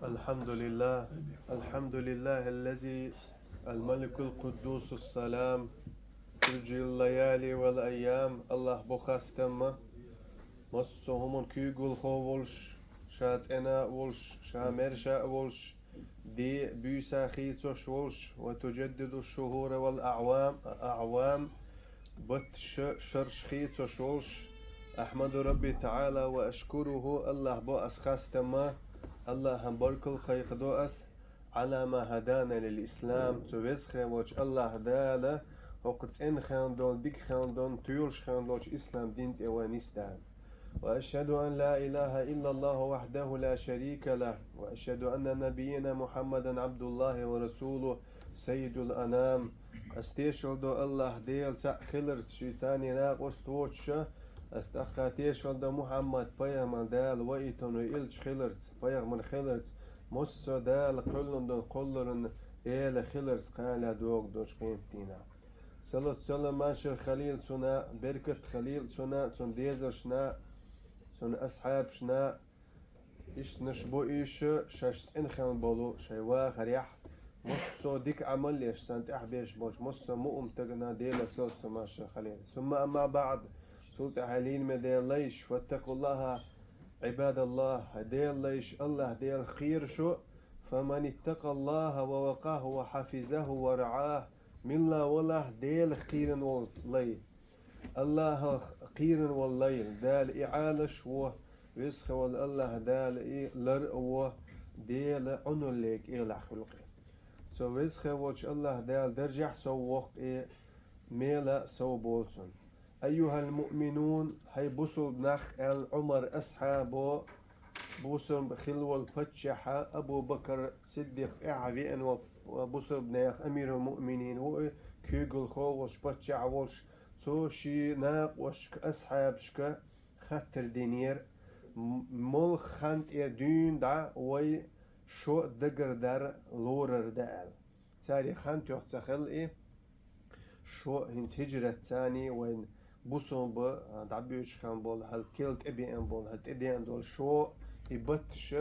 الحمد لله. الحمد لله الذي الملك القدوس السلام ترجي الليالي والأيام الله بخاستما مصهم كيقول خولش شات انا ولش شامرشا ولش دي بيسا خيتوش ولش وتجدد الشهور والأعوام أعوام شرش خيتوش ولش أحمد ربي تعالى وأشكره الله بو أسخاستما الله هم بركل خيق دوأس على ما هدانا للإسلام توزخي وش الله دالا وقت إن خاندون ديك خاندون تيولش خاندوش إسلام دينت إوانيستان وأشهد أن لا إله إلا الله وحده لا شريك له وأشهد أن نبينا محمدا عبد الله ورسوله سيد الأنام استيشل دو الله ديل خلر شيطاني ناقص توتش استخاتيشل دو محمد بيغمر دال وإيتون وإلش خلرت بيغمر خلرت مصو دال قلن دون قلرن إيل خلرت قال دوغ دوش قيمتينا صلت سلام ماشر خليل سنا بركة خليل سنا سن ديزر شنا سن أصحاب شنا إيش نشبو إيش شاشت إنخان بولو شيوا خريح مصو ديك عمل ليش سنت أحبيش بوش مصو مؤم تقنا ديلا صوت سماشر خليل ثم أما بعد سلطة حليل مديل ليش واتقوا الله عباد الله ديل ليش الله ديل خير شو فمن اتقى الله ووقاه وحفظه ورعاه من لا وله ديل خير والليل الله خير والليل دال إعالش و ويسخ والله دال لر و ديل عنو ليك إلى خلقه سو ويسخ وش الله دال درجح سو وقت ميلا سو بولسون أيها المؤمنون هاي بوصل نخ العمر أصحابه بوصل بخلو الفتشحة أبو بكر صديق إعوين وبوصل بناخ أمير المؤمنين وكيقل خوش بتشع وش سو شي ناق وشك أصحاب شك خطر دينير مول خانت دين دا وي شو دقر در لورر دال ساري خانت يحتخل شو هنت هجرة تاني وين بوسون ب دعبيوش خان بول هل كيلت ابي ان بول هل تدي ان دول شو يبتش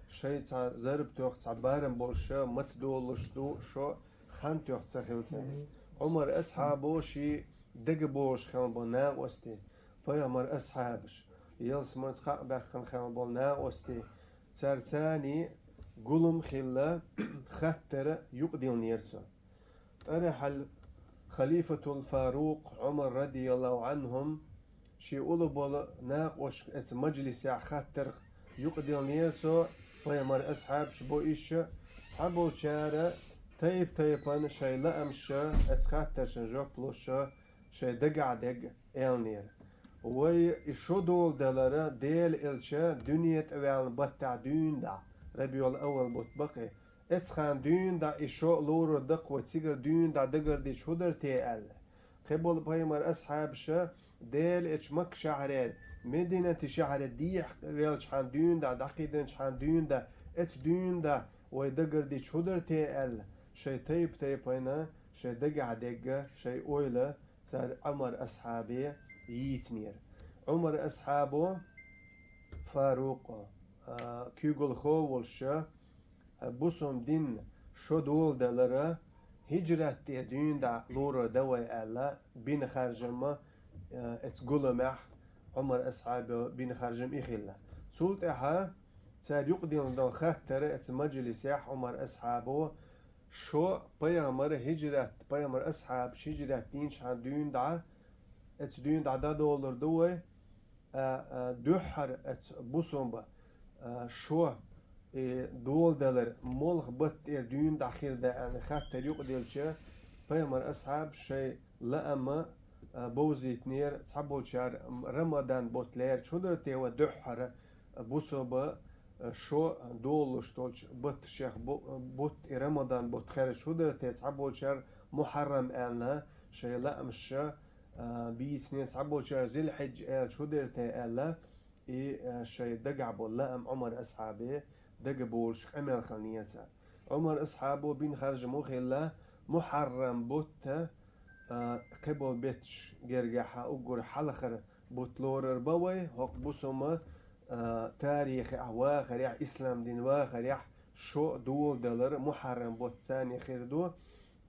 شي تا زرب توخ تعبارن بول شو متدولش دو شو خان توخ تسخيل تاني عمر اصحابو شي دق بوش خان بول نا وستي فيا مر اصحابش يلس مرت خا خان بول نا وستي تار تاني قلم خلا خطر يقدي نيرسو طرح خليفة الفاروق عمر رضي الله عنهم شي أولو بول ناقوش ات مجلس خاطر يقدر نيرسو فيمر أصحاب شبو إيش صحابو شارع تيبان شي لأمش ات خاطر شنجوك بلوش شي دقع دق إلنير وي إشو دول دلارا ديل إلشا دنيا أوان بطع دون دا ربيع الأول بطبقي اسخان دون دا إشو لور دق وتسيجر دون دا دقر دي شودر تي ال خبول بايمر أصحاب شا ديل إتش مك شعرين مدينة شعر ديح ويل شحان دون دا دقيدن شحان دون دا إتش دون دا ويدقر دي شودر تي ال شي تيب هنا شي دقع دقة شي أويلة صار عمر أصحابي يتنير عمر أصحابه فاروق كيقول خو والشا بوسون دين شو دول دلرا هجرة دين دا لورا دواء ألا بين خارجما اتقول عمر أصحابه بين خارجم إخلا سولت إحا سار يقدم دون خاطر ات مجلس عمر أصحابه شو بيامر هجرة بيامر أصحاب هجرة دين شان دين دا ات دين دا دولار دوي دوحر ات بوسون با شو دول دلر ملخ بط دين داخل دا يعني خاطر يقدر شيء بيامر أصحاب شيء لأما بوزيت نير صحبو شار رمضان بوتلير شو درتي ودحر بوسوبا شو دول شتولش بط شيخ بوت رمضان بوت خير شو درتي صحبو شار محرم ألنا شيء لا مش بيس نير صحبو شار ذي الحج شو درتي ألا شيء دقع بول لأم عمر أصحابي دق بولش أمل خلنيسا عمر أصحابه بين خارج مخلا محرم بوت قبل بيتش جرجحة أجر حلخر بوتلور بوي هق بوسما تاريخ واخر يح إسلام دين واخر يح شو دول دلر محرم بوت ثاني خير دو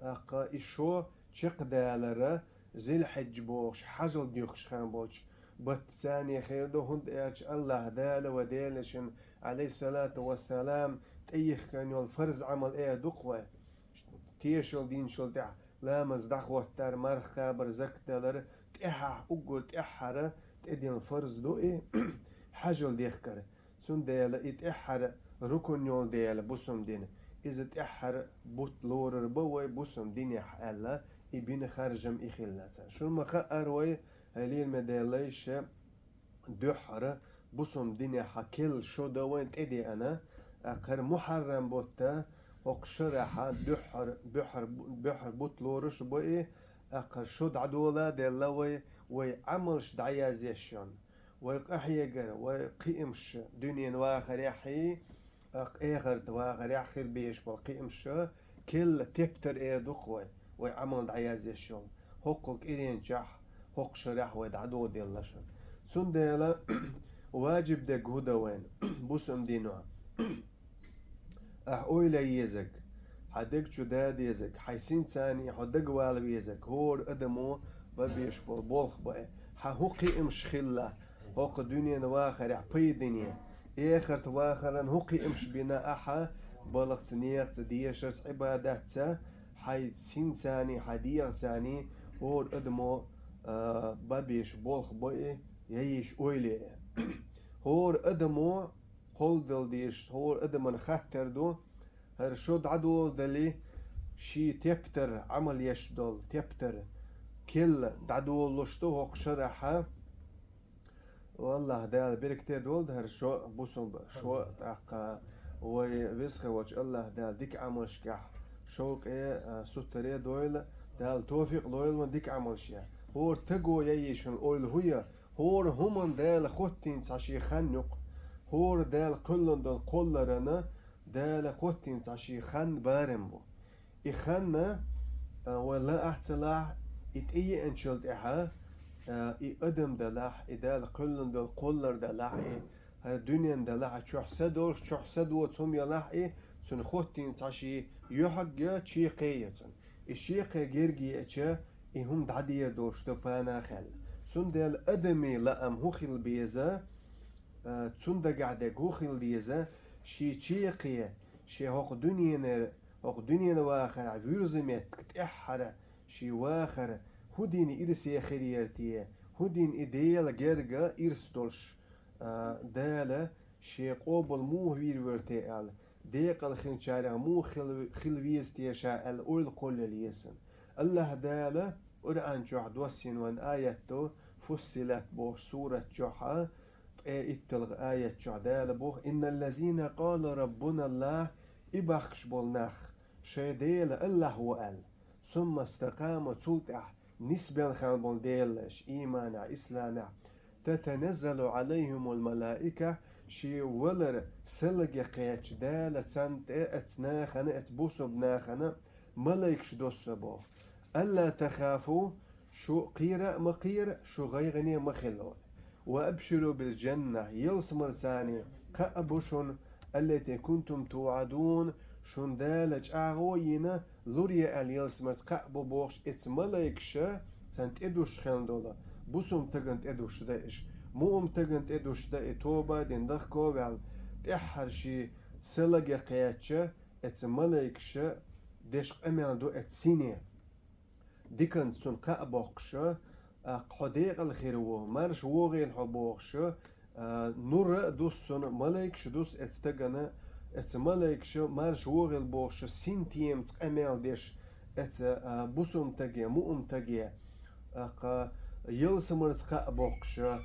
أقا إشو شق دالر ذي الحج بوش حجل ديوخش خان بوش بوت ثاني خير دو هند إيش الله دال ودالشن عليه الصلاة والسلام تأيخ كان يول فرز عمل إيه دقوة تيشل دين شل تع لا مزدخ وتر مرخا برزك دلر تأح أقول تأحر تأدين فرز دو إيه حجل ديخكر سون دال إتأحر ركن يول دال بوسم دين إذا تأحر بوت لورر بوي بوسم دين يحألا إبين خارجم إخيلنا شو ما خأروي هلي المداليش دحر بوسم دين حكيل شو دوين تأدي أنا أقر محرم بوتا وقشرها بحر بوت لورش بوي أقر شد عدولا دلوي ويعملش دعيا زيشون ويقحي جر ويقيمش دنيا واخر يحي آخر واخر يحخر بيش والقيمش كل تبتر إيه دقوي ويعمل دعيا زيشون حقوق إلين جح حق شرح ويدعدو ديلشون سن ديلا واجب دق هدوين بوسم دينوها أويلا يزك حدك جداد يزك حيسين ثاني حدك والو يزك هور أدمو ببيش بالبولخ بقى حقوقي امش خلا هوق دنيا واخر عبي دنيا اخر تواخرا هوقي امش بنا احا بلغ تنيق تديشت عبادات حيسين ثاني حديق ثاني هور أدمو ببيش بولخ بقى يعيش أويلي هور أدمو قول دل ديش هور أدمن خطر دو هر شد عدو دلي شي تبتر عمل يشدل تبتر كل دعدو لشتو هوق شرحة والله دال بركتي دول هر شو بوسم شو تاقا ويسخ وش الله دال ديك عمل شكح شوق ايه ستري دويل دال توفيق دويل من ديك عمل شيا هور تقو ييشن اويل هويا هور همن دال خوتين تاشي خنق هور دال كلن دال قلرنا دال خوتين تاشي خن بارمبو إخنا ولا احتلاح إتأي انشلت إحا إقدم دلاح إدال كلن دال قلر دلاح الدنيا دلاح شوح سدو تسم يلاح سن خوتين تاشي يحق يا تشيقية الشيقة جيرجي اتشا هم دعدير دوشتو بانا خل سن دال أدمي لأم هوخل بيزا تسندا قاعدة هوخل ديزا شي تشيقية شي هوق دنيا واخر عفيرزميت كتأحر شي واخر هدين إرسي خريرتيه هدين إديال جرجا إرسدولش دالة شي قوبل مو ويرتيال ديق الخنشارع مو خلويز تيشا الأول قول ليسن الله دالة قرآن جوح دوسين وان آياتو فصلت بوش سورة جوحا اتلغ آية جوح دالة بوح إن الذين قال ربنا الله إبخش بولناخ شي ديل الله هو ثم استقاموا تلتح نسبة خان بول ديلش إيمانا إسلانا تتنزل عليهم الملائكة شي ولر سلق قيتش دالة سنت اتناخنا اتبوسو بناخنا ملايكش دوسبو ألا تخافوا شو قيرة مقير شو غيغني مخلو وأبشروا بالجنة يلسمر ثاني كأبوشن التي كنتم توعدون شون دالج أعوينا لوريا اليلسمرت كأبو بوش ات ملايكشا سنت ادوش خندولا بوسوم تغنت ادوش دايش موم تغنت ادوش دا توبا دين دخكو وال تحر شي سلقا قياتشا ات ملايكشا ديش امال دو ات سيني ديكن سن كأبوكشا قديق الخيرو مرش وغي الحبوكشا نور دوسون ملايكش دوس ات تغنا ات ملايكش مرش وغي البوكشا سنتيم امال ديش ات بوسوم تغي موم تغي يلسمرز كأبوكشا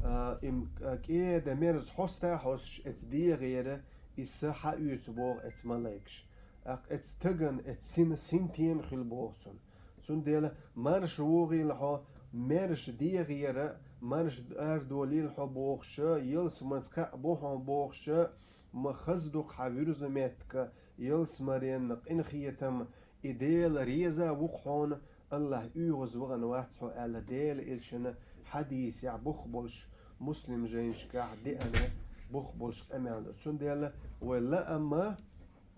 ام كيدا ميرز حوستا حوش ات دي غيره إسا حاوت بوغ ات ملايكش ات تغن ات سنتيم خلبوغسون سون ديلا مرش وغي الحو مرش دي غيره مرش اردولي الحو بوغشا يلسمرز كأبوغ بوغشا مخزدوك حاويرز ميتك يلسمرين نقين خيتم إديل ريزا وقحون الله يوغز وغن واتحو على ديل إلشنا حديث يع بخبلش مسلم جينش كاع دي أنا بخبلش أمان سون ديلا ولا أما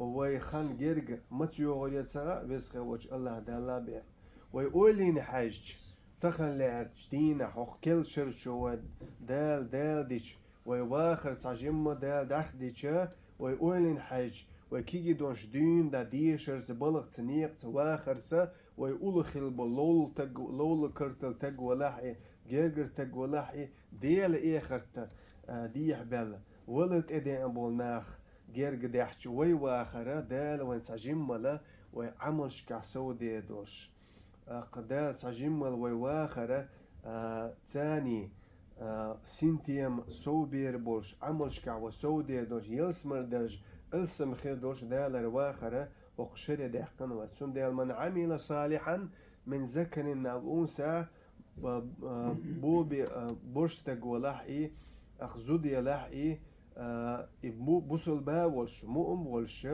وي خان جرج متيو غوري سرا ويسخ وش الله دالا بير وي أولين حاج تخن لعرج دينا حق كل شرشو دال ديش وي واخر تعجم دال داخ ديش وي أولين حاج وي كيجي دونش دين دا ديشر زبلغ تنيق واخر سا وي أول خل بلول تج لول كرتل تج ولاحي جرجر تج ولاحي ديال إخرت ديح بل ولد إدين بولناخ جرج دحش وي واخرة دال وين تعجملا وعمل شكع سودي دوش قدال تعجمل وي واخرة تاني سنتيم سوبير بوش عمل شكع وسودي دوش يلسمر درج السم خير دوش دال واخرة وقشر دحقن وتسون دال من عمل صالحا من ذكر أو أنثى بوبي بوشتك ولحقي أخزودي لحقي بوصل با ولش مؤم ولش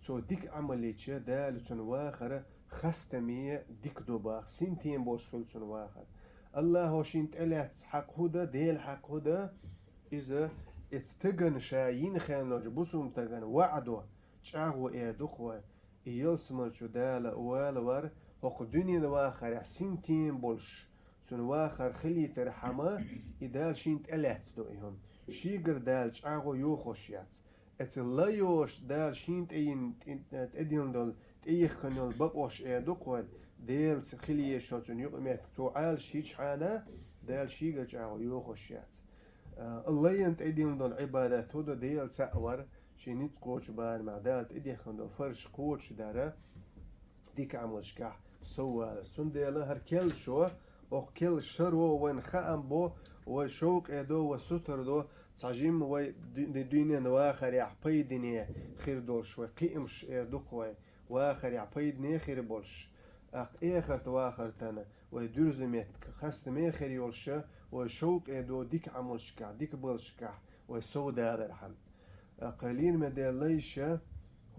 سو ديك عمليتش دا لتون واخر خستمية ديك دوباخ سنتين بوش خلتون واخر الله وشين تقلت حق هدا ديل حق هدا إذا اتتقن شاين خانوج بوسوم تقن وعدو تشاغو ايدوخوا يلسمرشو دالا والور وق دنيا واخر سنتين بولش سون واخر خلي ترحمه إدال شين تقلت دوئهم شيغر دال تشاغو يوخوشيات اتلايوش دال شين تأدين دول تأيخنول بقوش ايدوخوا ديل خليه شوتون يقمت توعال شيش حانا دال شيغر تشاغو يوخوشيات الله ينت إدين دول عبادة تودو ديل سأور شينيت قوش بار مع دالت إديخن دول فرش قوش دارا ديك عملش كح سوال سن ديلا هر كل شو أو كل شرو وين خام بو وشوق إدو وستر دو صاجيم وي دنيا واخر يعبي دنيا خير دول شوي قيمش إردوخوي واخر يعبي دنيا خير بولش أق إخر واخر تنا ويدرزمت خست ما خير يولش وشوق إدو ديك عملش كح ديك بولش كح وسود هذا الحن قليل ما دليش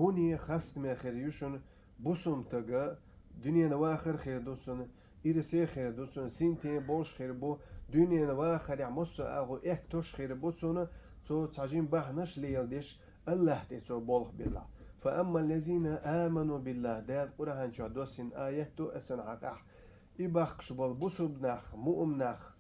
هوني خست ما خير يوشن بوسم تجا دنيا نواخر خير دوسن إرسي خير دوسن سنتين بوش خير بو دنيا نواخر يعمص أغو إحتوش خير بوسن تو تعجين بحنش ليلدش الله تسو بولخ بالله فأما الذين آمنوا بالله دال قرآن شو دوسن آية تو أسن عقح إباخش بول بوسو بناخ مؤمناخ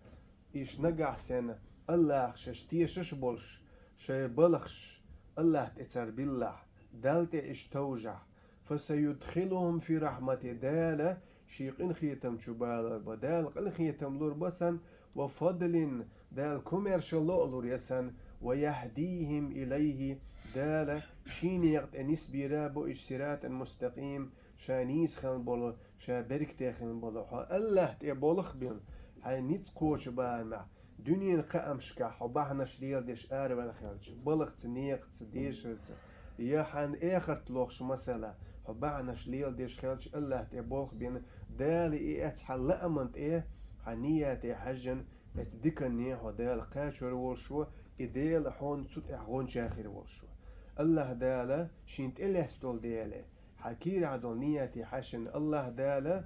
إيش نجح سنة الله شتيشش بولش شي بلخش الله تسر بالله دالت إيش توجع فسيدخلهم في رحمة دالة شيقين خيتم شبال بدال قل خيتم لور بسن وفضل دال كوميرشال لور يسن ويهديهم إليه دالة شين يقت نسبي رابو إشسرات المستقيم شانيس خان بولو شا بركتي خان بولو الله تبولخ بين هاي نيت قوش بارمع دنيا قامشكا حباحنا شليل ديش آربا خالج بلغ تنيق تديش يا حان آخر تلوخش مسألة حباحنا شليل ديش خالج الله تبولخ بين دالي إيه أتحل أمنت إيه حنية حجن اتذكرني هدال قاشر ورشو إديل حون تسوت إحغون شاخر ورشو الله دالا شينت إله ستول دالا حكير عدو نية حشن الله دالا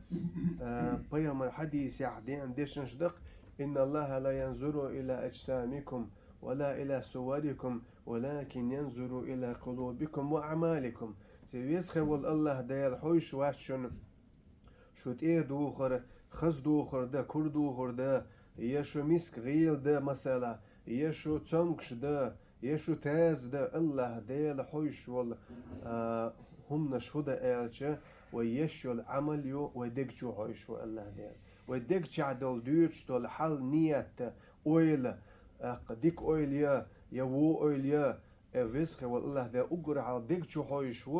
بيامر حديث يعدين ديشن شدق إن الله لا ينظر إلى أجسامكم ولا إلى صوركم ولكن ينظر إلى قلوبكم وأعمالكم سيسخول الله دال حوش واشن شوت إيه دوخر خز دوخر ده كر دوخر ده يشو مسك غيل ده مثلا يشو تنكش ده يشو تاز ده الله دال حوش وال هم نشهد آلشة ويشو العمل يو ويدقشو حوش الله دال ويدقش عدل دوش تول حل نيت أويل ديك أويل يا يوو أويل يا ويسخ والله ده أقر على دقشو حوش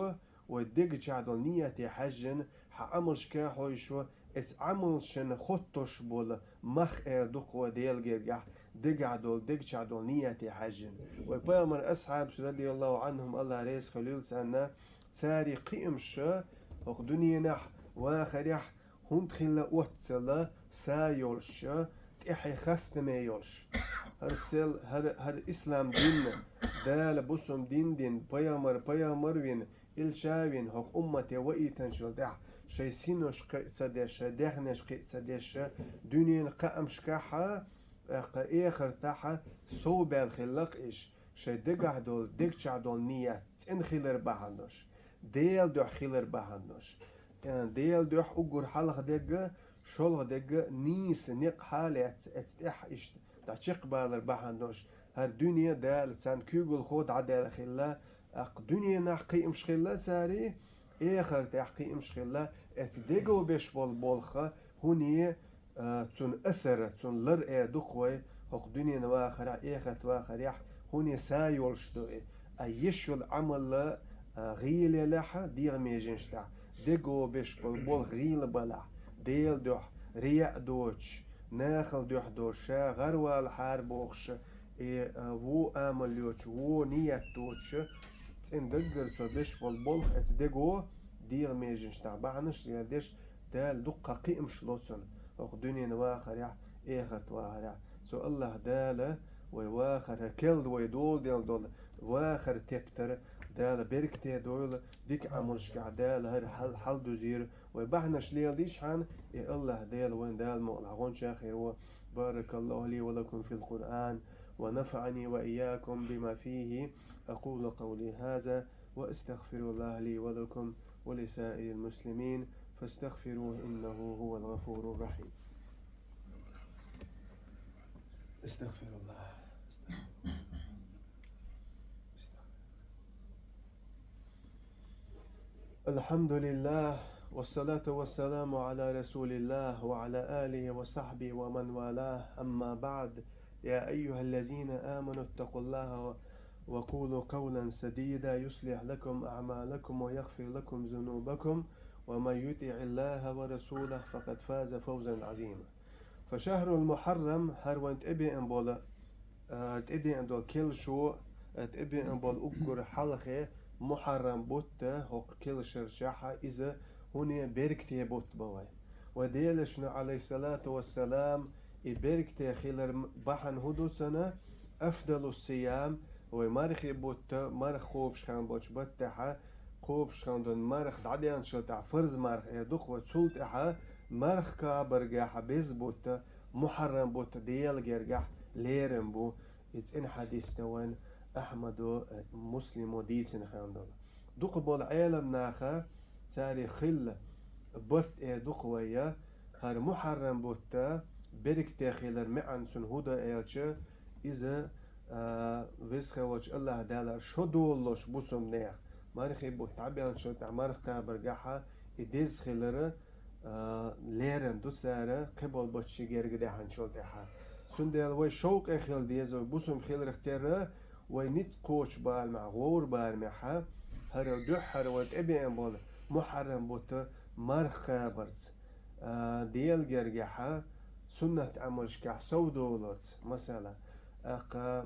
ويدقش عدل نيت حجن حعمل شكا حوش اس عمل شن خطش بول مخ دخ وديل جرجح دق عدول نية حجن وبيامر أصحاب رضي الله عنهم الله ريس خليل سنة ساري قيمش وق دنيا نح واخرح هم تخلا واتسلا سايولش تحي خست ما يولش هر إسلام دين دال بسم دين بيامر وين إلشاوين هق أمتي وإيتنشل دع شي سينوش قيسدش دهنش قيسدش دنيا قامش كحا آخر تاحا صوب الخلق إيش شي دقع دول دقشع دول نية تنخلر بحندش ديل دوح خيلر بحنوش يعني ديل دوح أجر حلق دقة شلغ دقة نيس نق حالة اتستح إش تعشق بالر بحنوش هر دنيا دال تان كيقول خود عدال خلا أق دنيا نحقي إمش خلا ساري آخر تحقي إمش خلا اتدقوا بيش بالخة هوني تون أسر تون لر دقوي هق دنيا نواخر آخر تواخر يح هوني سايول شتوي أيشول عمل غيل لحا دير ميجنشتا دقو بيش بول غيل بلا ديل دوح ريع دوش ناخل دوح دوشا غروال حاربوخش وو آمليوش وو نيت دوش تين دقر تو بيش بول اتدقو دير ميجنشتا بعنش ديش دال دقا قيم شلوتن وق دنيا نواخر يح اخر تواخر يح سو الله دال وواخر كل ويدول ديل دول واخر تبتر دال بركتي دول ديك عمرش دال هر حل دوزير وبحنش ليل ديش حان الله دال وين دال مغلعون شاخر بارك الله لي ولكم في القرآن ونفعني وإياكم بما فيه أقول قولي هذا وأستغفر الله لي ولكم ولسائر المسلمين فاستغفروه إنه هو الغفور الرحيم. استغفر الله. الحمد لله والصلاة والسلام على رسول الله وعلى آله وصحبه ومن والاه أما بعد يا أيها الذين آمنوا اتقوا الله وقولوا قولا سديدا يصلح لكم أعمالكم ويغفر لكم ذنوبكم ومن يطع الله ورسوله فقد فاز فوزا عظيما. فشهر المحرم هروانت إبي أنبولا تأدي أن دول كل شو تأدي أن بول أجر حلقة محرم بوت هو كل شرشحة إذا هني بركتي بوت بواي وديلشنا عليه الصلاة والسلام بركتي خلال بحن هدو سنة أفضل الصيام ومرخي بوت مرخ خوبش خان بوتش بتها خوبش خان دون مرخ عديان شلتع فرز مرخ يدخ وتسولتها مرخ كابرجح بيز بوت محرم بوت ديال جرجح ليرن بو إن حديث توان أحمد مسلم وديسن خاندل دوق بول عالم ناخا ساري خل برت دوق ويا هر محرم بوتا برك تاخيلر معن سن هودا ايلچه إذا ويسخا وش الله دالر شو دولوش بوسم نيخ مارخي بوت عبيان شو تعمارخ كابرجحا إديز خيلر ليرن دو سارة قبل بوتشي جرق دهان شو تحا سندل وي شوق اخيل ديزو بوسم خيل رختيرة وي نيت قوش بال مع غور بال معها هر دوحر وات ابي ان بول محرم بوت مرخ برز ديال جرجحة سنة عملش كح سو دولت مثلا اق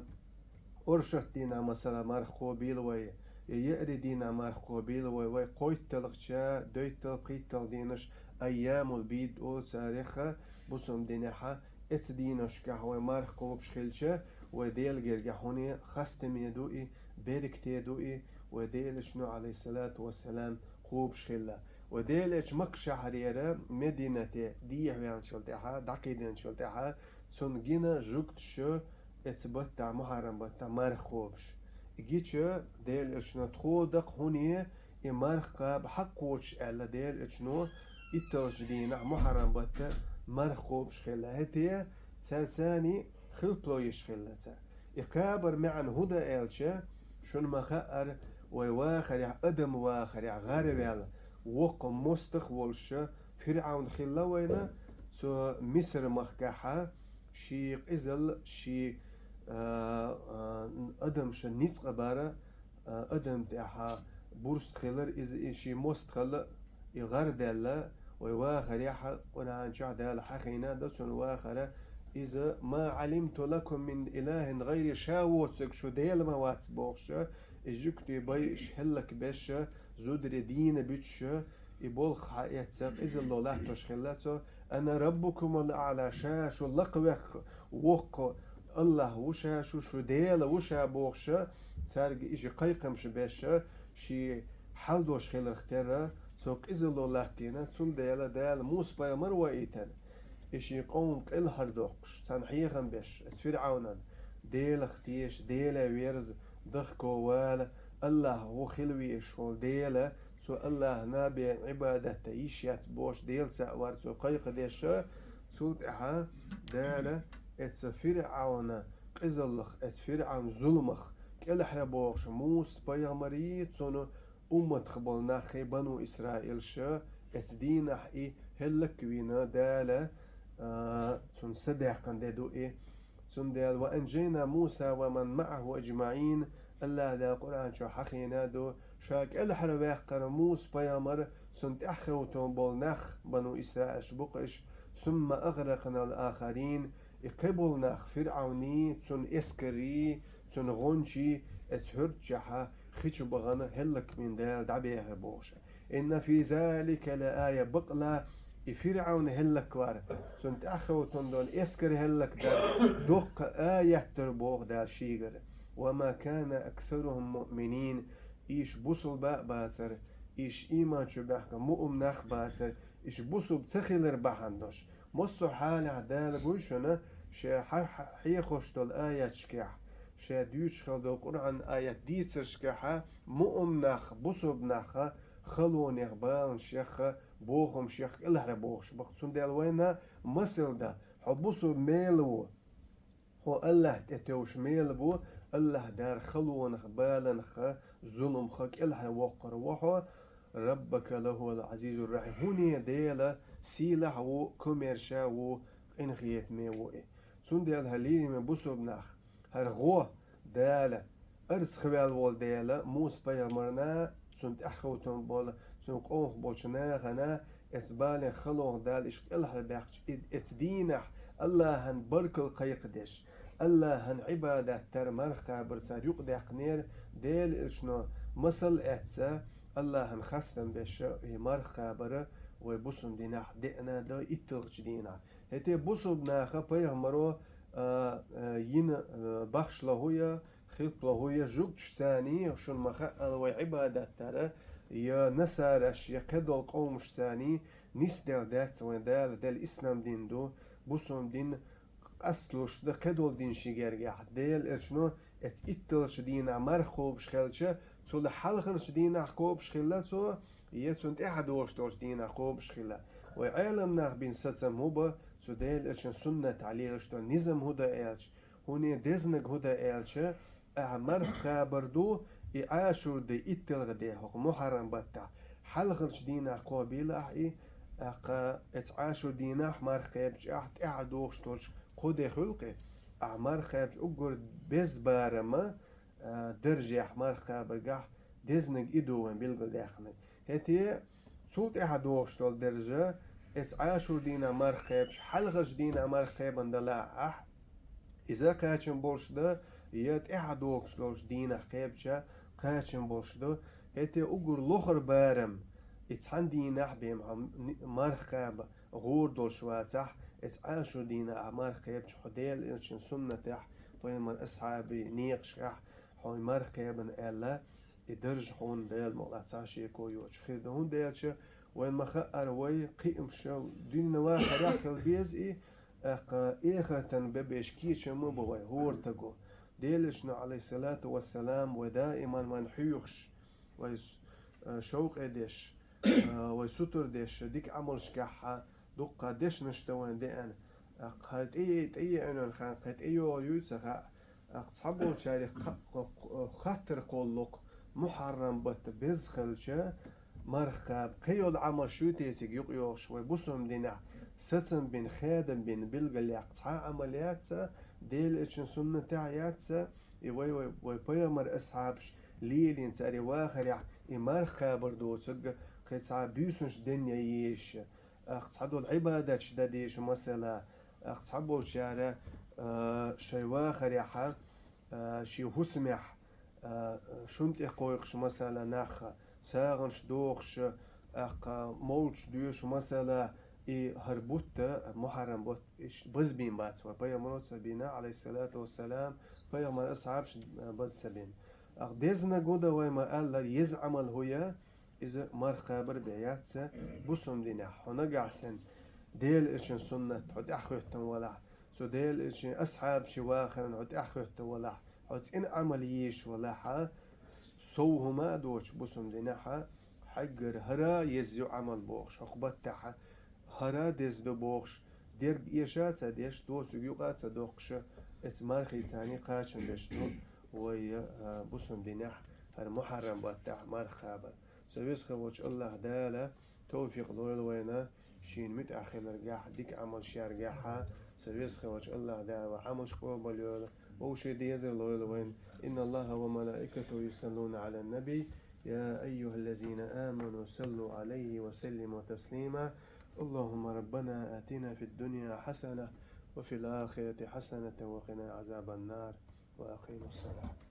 أرشت دينا مثلا مرخ قوبيل وي يقري دينا مرخ قوبيل وي قويت تلقشا دويت تلقيت دينش أيام البيد أو تاريخها بوسم دينها اتدينش كهوي مرخ قوبش خلشة وديل جرجحوني خستم يدوئي بيركتي دوئي وديل شنو عليه الصلاة والسلام قوبش خلا وديل اش مكشة حريرة مدينة ديه ويان شلتها دقيدين شلتها سنجينا جوكت شو اتبتع محرم بتع مرخ قوبش جيتشو ديل اشنو تخودق هوني مرخ قاب حقوش على ديل اشنو إتوش دينا محرم بتع مرخوب شخلا هتي سرساني خلطلو يشخلتا إقابر معن هدى إلشا شون مخأر ويواخر أدم واخر غاربيال وقم مستخ والشا فرعون خلا وينا سو مصر مخكحة شي قزل شي أدم شنيت قبارة أدم تاعها بورس خلر إز شي مست خلا يغردل وواخر يحق ونعن شعد الحقينا دسون واخر إذا ما علمت لكم من إله غير شاوتك شو ديل ما واتبوخش إجوكتي بيش هلك بش زودر دين بيتش يبول خايتك إذا الله لا تشخلته أنا ربكم الأعلى شاش اللقوك وق الله وشا شو ديل وشا بوخش سارج إجي قيقمش بش شي حلدوش خيل اختيره سوق إذا الله تينا تون ديال موس باي مروة إيتن إشي قوم كل هردوقش تنحيغن بش فرعونا ديل اختيش ديل ويرز ضخكو وال الله هو خلوي إشول ديل سو الله نابي عبادة يشيات بوش ديل سأوار سو قيق ديش سوت إحا دالة اتس فرعون قزلخ اتس فرعون ظلمخ كل حربوش موس بيامريت سونو خبل ناخي بنو إسرائيل اتس دينح هلك وينا دالة سن صدقن دادو سن دال وأنجينا موسى ومن معه أجمعين الله دا القرآن شو حقينا دو شاك الحرباق قرموس بيامر سنت أخوتهم بولنخ بنو إسرائيل شبقش ثم أغرقنا الآخرين قبل نخ فرعوني سن إسكري سن غنشي اسهرتشحا خيش بغانا هلك من دال دعبيه بوش إن في ذلك لآية بقلة فرعون هلك وار سنت أخوتهم دول إسكر هلك دال دق آية تربوغ دال شيغر وما كان أكثرهم مؤمنين إيش بوصل باسر إيش إيمان شبهك مؤمن نخ باسر إيش بوصل بتخيل ربحندش مصو حال عدال قوشنا شا حي خوشتو الآية شكح شا ديوش خلدو القرآن آية ديتر شكحة مؤمن نخ بوصل نخ خلو نغبال شيخ بوخم شيخ إلهر بوخش بقصون دال وينا مسل دا حبوصل ميلو هو الله تتوش ميلبو الله دار خلونخ بالنخ ظلم خك إلها وقر وحو ربك له العزيز الرحيم هوني ديلا سيلح و كوميرشا و انخيت ميو سون ديال هليني من بوسو بنخ هرغو دالا ارس خوال وول ديلا موس بيامرنا سون تأخوتون بول سون قونخ بولشنا غنا اسبال خلوخ دال إشق إلها بيخش اتدينح الله هن بركل قيقدش الله هن عبادة تر مرخى برسار يقدق نير ديل إشنو مصل إتسا الله هن خستن بش مرخى بر ويبوسن ديناح دئنا دا إتغش دينا هتي بوسو بناخا بيغمرو ين بخش لهويا خلق لهويا جوكش ثاني شن مخا وعبادة تر يا نسارش يا كدول قومش ثاني نسدل دات وين دال إسلام دين دو بوسون دين أصلوش ده كدول دين شجرجح ديل إشنو إتلش دين عمر خوب شخلشة سول حلقش دين عقوب شخلة سو يسون أحد وش دين عقوب شخلة وعالم نخ بين ستم هوبا سو ديل إشن سنة تعليق شتو نظام هدا إلش هوني دزنك هدا إلش أعمر خبردو إعاشور دي إتل غديه محرم بتاع حلقش دين عقوب بيلا أقا إتعاشور دين أحمر خيبش أحد أحد وش قد خلقه أعمار خابش أقول بزبارما درجة أحمار خابرجح دزنج إدوين بيلقى داخنج هتي صوت أحد وشتول درجة إس عاشور دين أمار خابش حلقش دين أمار خابن دلا إذا كاتشن بولش ده يت أحد وشتولش دين خابشة كاتشن بولش ده هتي أقول لخر بارم إتحن دين أحبهم مار خاب غور دول شواتح اس عاشو دينا عمار خيبش حديل إلشن سنة تح طيب من أصحابي نيقش رح حوي مار خيبن إلا يدرج حون ديل مغلاتاشي كويوش خير دهون ديلش وين ما خقر وي قيم شو دين نواخ راخل بيزئي أقا إيخرتن ببيش كيش مبوي هورتقو ديلشنا عليه الصلاة والسلام ودائما من حيوخش وشوق إدش وستر ديش ديك عمل شكحة دقة ديش نشتوان ديان قالت ايه انو الخان قالت ايه يوسخ اصحابو شاري خاطر قولق محرم بت بزخلشة مرخب قيود عمل شو تيسيق يقيوش ويبوسهم دينا ستن بين خادم بين بلغ اللي اقصحا عمليات ديل اتشن سنة تعيات ويبيمر اصحابش ليلين ساري واخر مرخب بردو تسق قيت ساعة بيوسنش دنيا يش اقتصادو العبادة شداديش مثلا اقتصادو شارع شي واخر يحا شي هسمح شنت اقويقش مثلا نخ ساغنش دوغش مولش دوش مثلا هربوت محرم بوت بزبين باتوا بيامرو سبينا عليه الصلاة والسلام بيامر اصحابش بزبين ديزنا قودا ويما قال يزعمل هويا إذا مر خبر بياتسا بوسهم دينا هنا قعسن ديل إيشن سنة حد أخوتن ولا سو ديل إيشن أصحاب شواخر حد أخوتن ولا حد إن عمليش ولا ح سوهما دوش بوسهم دينا ح حجر هرا يزيو عمل بوخش عقبت تاع هرا دز دو بوخش دير إيشات ديش دو سجوقات دوقش اسمار خيساني قاشن دشتو ويا بوسن دينح هر محرم بتاع مار خابر سويس خوش الله دالا توفيق لويل وينا شين متأخر رجاح ديك عمل شير رجاحها سويس خوش الله دالا وعمل شقوب اليول وشي ديزر لويل وين إن الله وملائكته يصلون على النبي يا أيها الذين آمنوا صلوا عليه وسلموا تسليما اللهم ربنا آتنا في الدنيا حسنة وفي الآخرة حسنة وقنا عذاب النار وأقيموا الصلاة